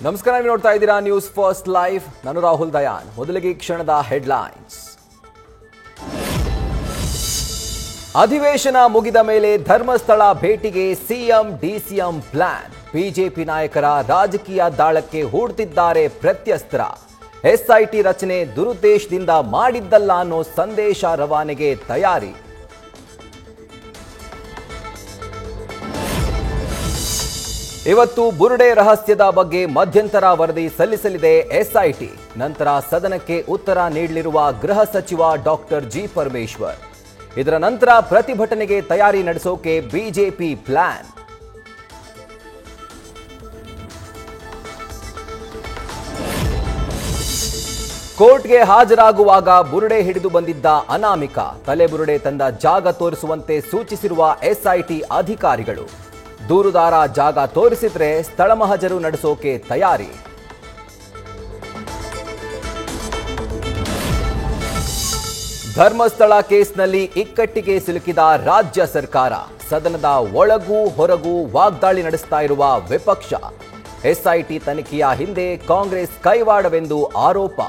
ನಮಸ್ಕಾರ, ನೀವು ನೋಡ್ತಾ ಇದ್ದೀರಾ ನ್ಯೂಸ್ ಫಸ್ಟ್ ಲೈವ್. ನಾನು ರಾಹುಲ್ ದಯಾನ್. ಮೊದಲಿಗೆ ಕ್ಷಣದ ಹೆಡ್ಲೈನ್ಸ್. ಅಧಿವೇಶನ ಮುಗಿದ ಮೇಲೆ ಧರ್ಮಸ್ಥಳ ಭೇಟಿಗೆ ಸಿಎಂ ಡಿಸಿಎಂ ಪ್ಲಾನ್. ಬಿಜೆಪಿ ನಾಯಕರ ರಾಜಕೀಯ ದಾಳಕ್ಕೆ ಹೂಡ್ತಿದ್ದಾರೆ ಪ್ರತ್ಯಸ್ತ್ರ. ಎಸ್ಐಟಿ ರಚನೆ ದುರುದ್ದೇಶದಿಂದ ಮಾಡಿದ್ದಲ್ಲ ಅನ್ನೋ ಸಂದೇಶ ರವಾನೆಗೆ ತಯಾರಿ. ಇವತ್ತು ಬುರುಡೆ ರಹಸ್ಯದ ಬಗ್ಗೆ ಮಧ್ಯಂತರ ವರದಿ ಸಲ್ಲಿಸಲಿದೆ ಎಸ್ಐಟಿ. ನಂತರ ಸದನಕ್ಕೆ ಉತ್ತರ ನೀಡಲಿರುವ ಗೃಹ ಸಚಿವ ಡಾಕ್ಟರ್ ಜಿ ಪರಮೇಶ್ವರ್. ಇದರ ನಂತರ ಪ್ರತಿಭಟನೆಗೆ ತಯಾರಿ ನಡೆಸೋಕೆ ಬಿಜೆಪಿ ಪ್ಲಾನ್. ಕೋರ್ಟ್ಗೆ ಹಾಜರಾಗುವಾಗ ಬುರುಡೆ ಹಿಡಿದು ಬಂದಿದ್ದ ಅನಾಮಿಕ ತಲೆಬುರುಡೆ ತಂದ ಜಾಗ ತೋರಿಸುವಂತೆ ಸೂಚಿಸಿರುವ ಎಸ್ಐಟಿ ಅಧಿಕಾರಿಗಳು. ದೂರುದಾರ ಜಾಗ ತೋರಿಸಿದ್ರೆ ಸ್ಥಳ ಮಹಜರು ನಡೆಸೋಕೆ ತಯಾರಿ. ಧರ್ಮಸ್ಥಳ ಕೇಸ್ನಲ್ಲಿ ಇಕ್ಕಟ್ಟಿಗೆ ಸಿಲುಕಿದ ರಾಜ್ಯ ಸರ್ಕಾರ. ಸದನದ ಒಳಗೂ ಹೊರಗೂ ವಾಗ್ದಾಳಿ ನಡೆಸ್ತಾ ಇರುವ ವಿಪಕ್ಷ. ಎಸ್ಐಟಿ ತನಿಖೆಯ ಹಿಂದೆ ಕಾಂಗ್ರೆಸ್ ಕೈವಾಡವೆಂದು ಆರೋಪ.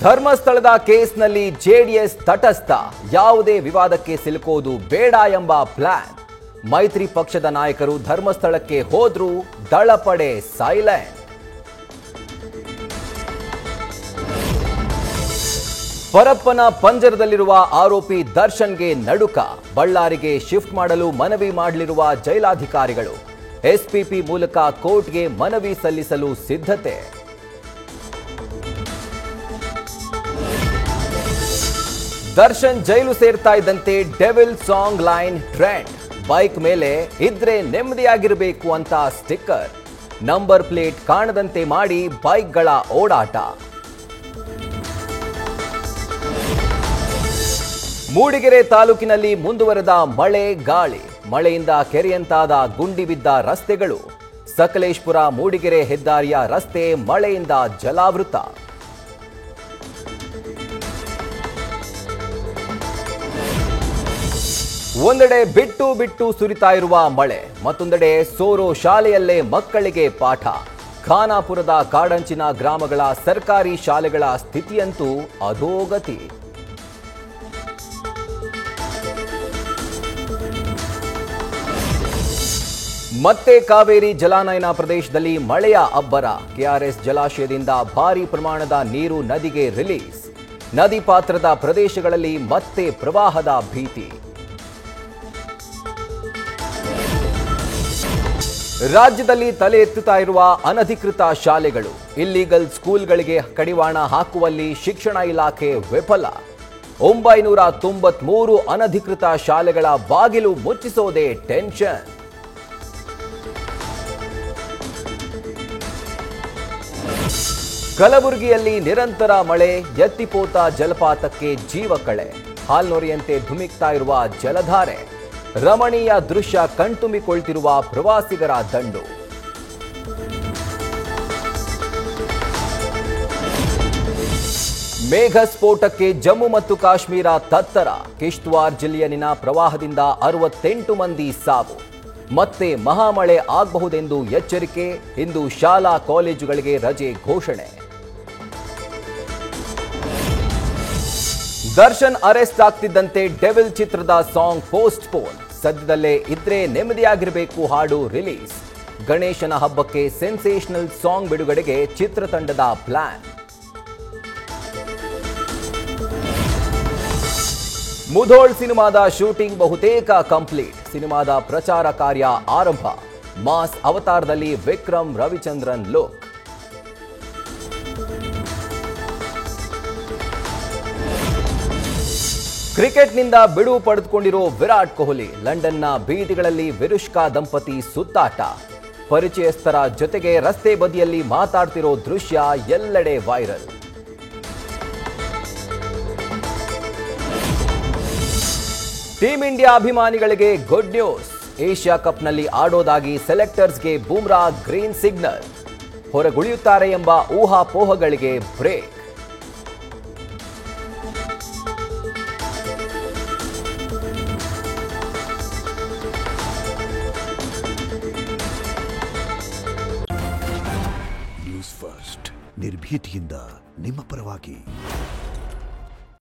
ಧರ್ಮಸ್ಥಳದ ಕೇಸ್ನಲ್ಲಿ ಜೆಡಿಎಸ್ ತಟಸ್ಥ. ಯಾವುದೇ ವಿವಾದಕ್ಕೆ ಸಿಲುಕೋದು ಬೇಡ ಎಂಬ ಪ್ಲಾನ್. ಮೈತ್ರಿ ಪಕ್ಷದ ನಾಯಕರು ಧರ್ಮಸ್ಥಳಕ್ಕೆ ಹೋದ್ರೂ ದಳಪಡೆ ಸೈಲೆಂಟ್. ಪರಪ್ಪನ ಪಂಜರದಲ್ಲಿರುವ ಆರೋಪಿ ದರ್ಶನ್ಗೆ ನಡುಕ. ಬಳ್ಳಾರಿಗೆ ಶಿಫ್ಟ್ ಮಾಡಲು ಮನವಿ ಮಾಡಲಿರುವ ಜೈಲಾಧಿಕಾರಿಗಳು. ಎಸ್ಪಿಪಿ ಮೂಲಕ ಕೋರ್ಟ್ಗೆ ಮನವಿ ಸಲ್ಲಿಸಲು ಸಿದ್ಧತೆ. ದರ್ಶನ್ ಜೈಲು ಸೇರ್ತಾ ಇದ್ದಂತೆ devil song line trend. Bike ಮೇಲೆ ಇದ್ರೆ ನೆಮ್ಮದಿಯಾಗಿರಬೇಕು ಅಂತ ಸ್ಟಿಕ್ಕರ್. ನಂಬರ್ ಪ್ಲೇಟ್ ಕಾಣದಂತೆ ಮಾಡಿ ಬೈಕ್ಗಳ ಓಡಾಟ. ಮೂಡಿಗೆರೆ ತಾಲೂಕಿನಲ್ಲಿ ಮುಂದುವರೆದ ಮಳೆ ಗಾಳಿ. ಮಳೆಯಿಂದ ಕೆರೆಯಂತಾದ ಗುಂಡಿ ಬಿದ್ದ ರಸ್ತೆಗಳು. ಸಕಲೇಶ್ಪುರ ಮೂಡಿಗೆರೆ ಹೆದ್ದಾರಿಯ ರಸ್ತೆ ಮಳೆಯಿಂದ ಜಲಾವೃತ. ಒಂದೆಡೆ ಬಿಟ್ಟು ಬಿಟ್ಟು ಸುರಿತಾ ಇರುವ ಮಳೆ, ಮತ್ತೊಂದೆಡೆ ಸೋರೋ ಶಾಲೆಯಲ್ಲೇ ಮಕ್ಕಳಿಗೆ ಪಾಠ. ಖಾನಾಪುರದ ಕಾಡಂಚಿನ ಗ್ರಾಮಗಳ ಸರ್ಕಾರಿ ಶಾಲೆಗಳ ಸ್ಥಿತಿಯಂತೂ ಅಧೋಗತಿ. ಮತ್ತೆ ಕಾವೇರಿ ಜಲಾನಯನ ಪ್ರದೇಶದಲ್ಲಿ ಮಳೆಯ ಅಬ್ಬರ. ಕೆಆರ್ಎಸ್ ಜಲಾಶಯದಿಂದ ಭಾರೀ ಪ್ರಮಾಣದ ನೀರು ನದಿಗೆ ರಿಲೀಸ್. ನದಿ ಪಾತ್ರದ ಪ್ರದೇಶಗಳಲ್ಲಿ ಮತ್ತೆ ಪ್ರವಾಹದ ಭೀತಿ. ರಾಜ್ಯದಲ್ಲಿ ತಲೆ ಎತ್ತುತ್ತಾ ಇರುವ ಅನಧಿಕೃತ ಶಾಲೆಗಳು. ಇಲ್ಲೀಗಲ್ ಸ್ಕೂಲ್ಗಳಿಗೆ ಕಡಿವಾಣ ಹಾಕುವಲ್ಲಿ ಶಿಕ್ಷಣ ಇಲಾಖೆ ವಿಫಲ. 993 ಅನಧಿಕೃತ ಶಾಲೆಗಳ ಬಾಗಿಲು ಮುಚ್ಚಿಸೋದೇ ಟೆನ್ಷನ್. ಕಲಬುರಗಿಯಲ್ಲಿ ನಿರಂತರ ಮಳೆ. ಎತ್ತಿಪೋತ ಜಲಪಾತಕ್ಕೆ ಜೀವಕಳೆ. ಹಾಲ್ನೊರೆಯಂತೆ ಧುಮಿಕ್ತಾ ಇರುವ ಜಲಧಾರೆ. ರಮಣೀಯ ದೃಶ್ಯ ಕಣ್ತುಂಬಿಕೊಳ್ತಿರುವ ಪ್ರವಾಸಿಗರ ದಂಡು. ಮೇಘ ಸ್ಫೋಟಕ್ಕೆ ಜಮ್ಮು ಮತ್ತು ಕಾಶ್ಮೀರ ತತ್ತರ. ಕಿಶ್ತ್ವಾರ್ ಜಿಲ್ಲೆಯಲ್ಲಿನ ಪ್ರವಾಹದಿಂದ 68 ಮಂದಿ ಸಾವು. ಮತ್ತೆ ಮಹಾಮಳೆ ಆಗಬಹುದೆಂದು ಎಚ್ಚರಿಕೆ. ಇಂದು ಶಾಲಾ ಕಾಲೇಜುಗಳಿಗೆ ರಜೆ ಘೋಷಣೆ. ದರ್ಶನ್ ಅರೆಸ್ಟ್ ಆಗ್ತಿದ್ದಂತೆ ಡೆವಿಲ್ ಚಿತ್ರದ ಸಾಂಗ್ ಪೋಸ್ಟ್ ಪೋನ್. ಸದ್ಯದಲ್ಲೇ ಇದ್ರೆ ನೆಮ್ಮದಿಯಾಗಿರಬೇಕು ಹಾಡು ರಿಲೀಸ್. ಗಣೇಶನ ಹಬ್ಬಕ್ಕೆ ಸೆನ್ಸೇಷನಲ್ ಸಾಂಗ್ ಬಿಡುಗಡೆಗೆ ಚಿತ್ರತಂಡದ ಪ್ಲಾನ್. ಮುಧೋಳ್ ಸಿನಿಮಾದ ಶೂಟಿಂಗ್ ಬಹುತೇಕ ಕಂಪ್ಲೀಟ್. ಸಿನಿಮಾದ ಪ್ರಚಾರ ಕಾರ್ಯ ಆರಂಭ. ಮಾಸ್ ಅವತಾರದಲ್ಲಿ ವಿಕ್ರಮ್ ರವಿಚಂದ್ರನ್ ಲುಕ್. ಕ್ರಿಕೆಟ್ನಿಂದ ಬಿಡುವು ಪಡೆದುಕೊಂಡಿರೋ ವಿರಾಟ್ ಕೊಹ್ಲಿ. ಲಂಡನ್ನ ಬೀದಿಗಳಲ್ಲಿ ವಿರುಷ್ಕಾ ದಂಪತಿ ಸುತ್ತಾಟ. ಪರಿಚಯಸ್ಥರ ಜೊತೆಗೆ ರಸ್ತೆ ಬದಿಯಲ್ಲಿ ಮಾತಾಡ್ತಿರೋ ದೃಶ್ಯ ಎಲ್ಲೆಡೆ ವೈರಲ್. ಟೀಂ ಇಂಡಿಯಾ ಅಭಿಮಾನಿಗಳಿಗೆ ಗುಡ್ ನ್ಯೂಸ್. ಏಷ್ಯಾ ಕಪ್ನಲ್ಲಿ ಆಡೋದಾಗಿ ಸೆಲೆಕ್ಟರ್ಸ್ಗೆ ಬೂಮ್ರಾ ಗ್ರೀನ್ ಸಿಗ್ನಲ್. ಹೊರಗುಳಿಯುತ್ತಾರೆ ಎಂಬ ಊಹಾಪೋಹಗಳಿಗೆ ಬ್ರೇಕ್. ನಿರ್ಭೀತಿಯಿಂದ ನಿಮ್ಮ ಪರವಾಗಿ.